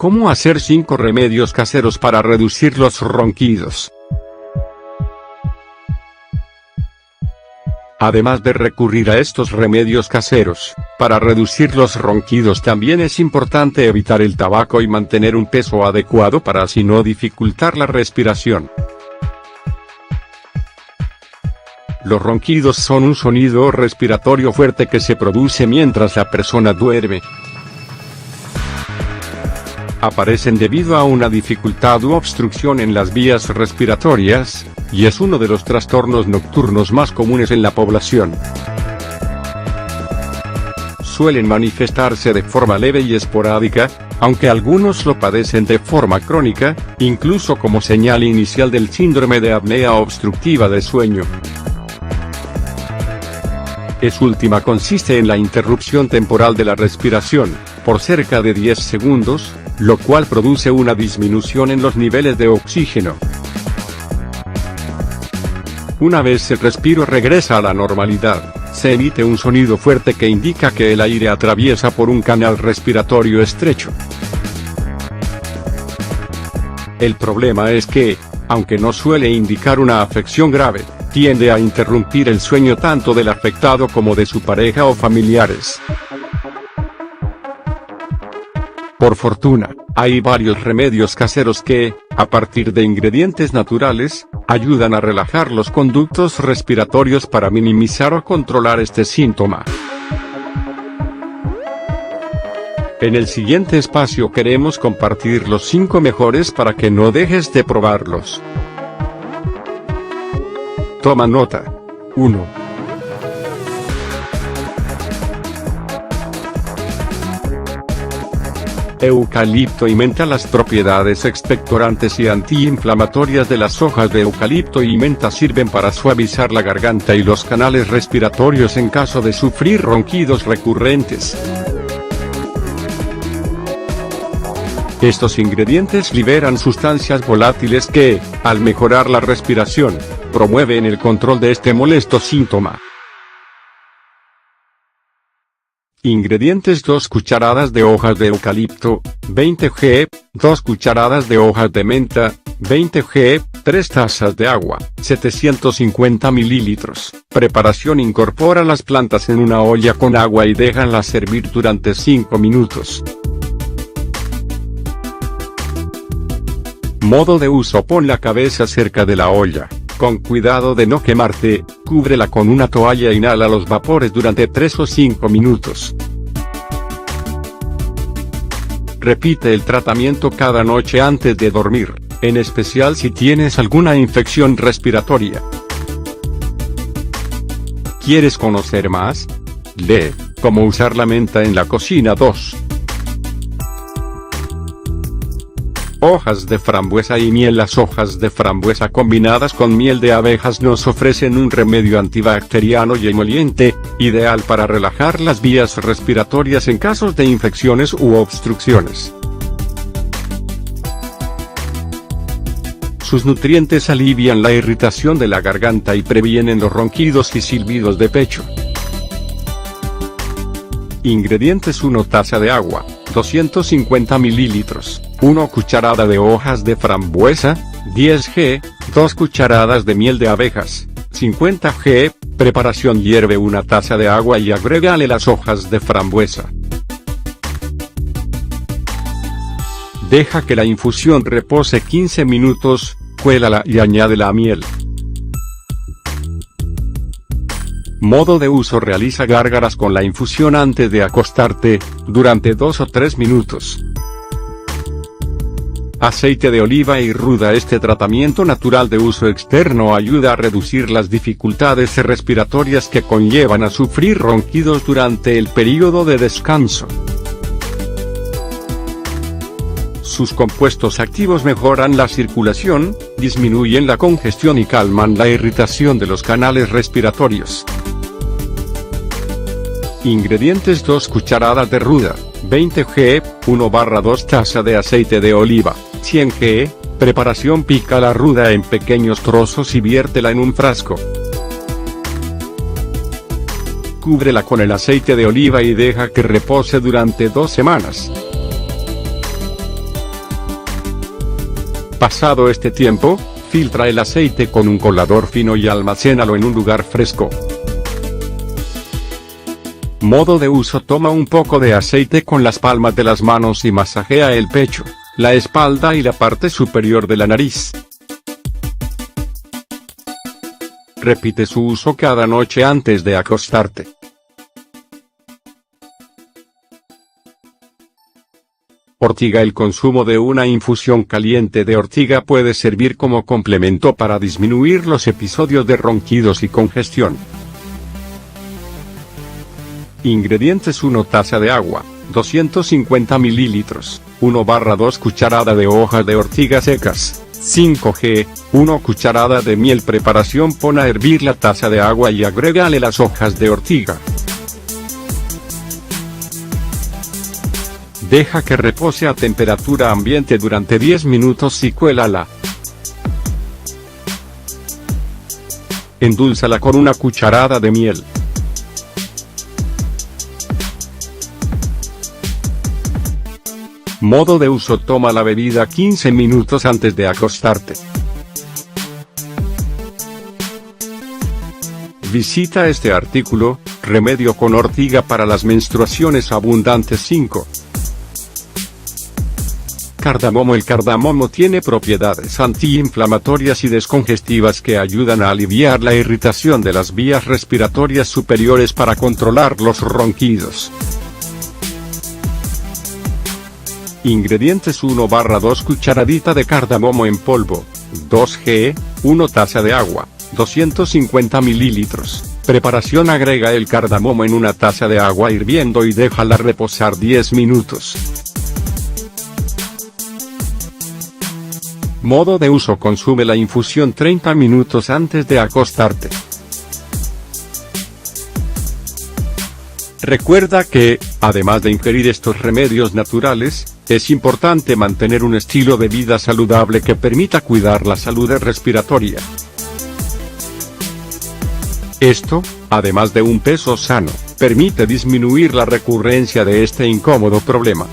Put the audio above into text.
¿Cómo hacer 5 remedios caseros para reducir los ronquidos? Además de recurrir a estos remedios caseros, para reducir los ronquidos también es importante evitar el tabaco y mantener un peso adecuado para así no dificultar la respiración. Los ronquidos son un sonido respiratorio fuerte que se produce mientras la persona duerme. Aparecen debido a una dificultad u obstrucción en las vías respiratorias, y es uno de los trastornos nocturnos más comunes en la población. Suelen manifestarse de forma leve y esporádica, aunque algunos lo padecen de forma crónica, incluso como señal inicial del síndrome de apnea obstructiva de sueño. Esta última consiste en la interrupción temporal de la respiración, por cerca de 10 segundos, lo cual produce una disminución en los niveles de oxígeno. Una vez el respiro regresa a la normalidad, se emite un sonido fuerte que indica que el aire atraviesa por un canal respiratorio estrecho. El problema es que, aunque no suele indicar una afección grave, tiende a interrumpir el sueño tanto del afectado como de su pareja o familiares. Por fortuna, hay varios remedios caseros que, a partir de ingredientes naturales, ayudan a relajar los conductos respiratorios para minimizar o controlar este síntoma. En el siguiente espacio queremos compartir los 5 mejores para que no dejes de probarlos. Toma nota. 1. Eucalipto y menta. Las propiedades expectorantes y antiinflamatorias de las hojas de eucalipto y menta sirven para suavizar la garganta y los canales respiratorios en caso de sufrir ronquidos recurrentes. Estos ingredientes liberan sustancias volátiles que, al mejorar la respiración, promueven el control de este molesto síntoma. Ingredientes: 2 cucharadas de hojas de eucalipto, 20 g, 2 cucharadas de hojas de menta, 20 g, 3 tazas de agua, 750 mililitros. Preparación: incorpora las plantas en una olla con agua y déjalas hervir durante 5 minutos. Modo de uso: pon la cabeza cerca de la olla. Con cuidado de no quemarte, cúbrela con una toalla e inhala los vapores durante 3 o 5 minutos. Repite el tratamiento cada noche antes de dormir, en especial si tienes alguna infección respiratoria. ¿Quieres conocer más? Lee Cómo usar la menta en la cocina. 2. Hojas de frambuesa y miel. Las hojas de frambuesa combinadas con miel de abejas nos ofrecen un remedio antibacteriano y emoliente, ideal para relajar las vías respiratorias en casos de infecciones u obstrucciones. Sus nutrientes alivian la irritación de la garganta y previenen los ronquidos y silbidos de pecho. Ingredientes: 1 taza de agua, 250 mililitros, 1 cucharada de hojas de frambuesa, 10 g, 2 cucharadas de miel de abejas, 50 g. Preparación: hierve 1 taza de agua y agrégale las hojas de frambuesa. Deja que la infusión repose 15 minutos, cuélala y añade la miel. Modo de uso: realiza gárgaras con la infusión antes de acostarte, durante 2 o 3 minutos. Aceite de oliva y ruda. Este tratamiento natural de uso externo ayuda a reducir las dificultades respiratorias que conllevan a sufrir ronquidos durante el período de descanso. Sus compuestos activos mejoran la circulación, disminuyen la congestión y calman la irritación de los canales respiratorios. Ingredientes: 2 cucharadas de ruda, 20 g, 1/2 taza de aceite de oliva, 100 g. Preparación: pica la ruda en pequeños trozos y viértela en un frasco. Cúbrela con el aceite de oliva y deja que repose durante 2 semanas. Pasado este tiempo, filtra el aceite con un colador fino y almacénalo en un lugar fresco. Modo de uso: toma un poco de aceite con las palmas de las manos y masajea el pecho, la espalda y la parte superior de la nariz. Repite su uso cada noche antes de acostarte. Ortiga: el consumo de una infusión caliente de ortiga puede servir como complemento para disminuir los episodios de ronquidos y congestión. Ingredientes: 1 taza de agua, 250 ml, 1/2 cucharada de hojas de ortiga secas, 5g, 1 cucharada de miel. Preparación: pon a hervir la taza de agua y agrégale las hojas de ortiga. Deja que repose a temperatura ambiente durante 10 minutos y cuélala. Endulzala con una cucharada de miel. Modo de uso: toma la bebida 15 minutos antes de acostarte. Visita este artículo, remedio con ortiga para las menstruaciones abundantes 5. Cardamomo: el cardamomo tiene propiedades antiinflamatorias y descongestivas que ayudan a aliviar la irritación de las vías respiratorias superiores para controlar los ronquidos. Ingredientes: 1/2 cucharadita de cardamomo en polvo, 2g, 1 taza de agua, 250 ml. Preparación: agrega el cardamomo en una taza de agua hirviendo y déjala reposar 10 minutos. Modo de uso: consume la infusión 30 minutos antes de acostarte. Recuerda que, además de ingerir estos remedios naturales, es importante mantener un estilo de vida saludable que permita cuidar la salud respiratoria. Esto, además de un peso sano, permite disminuir la recurrencia de este incómodo problema.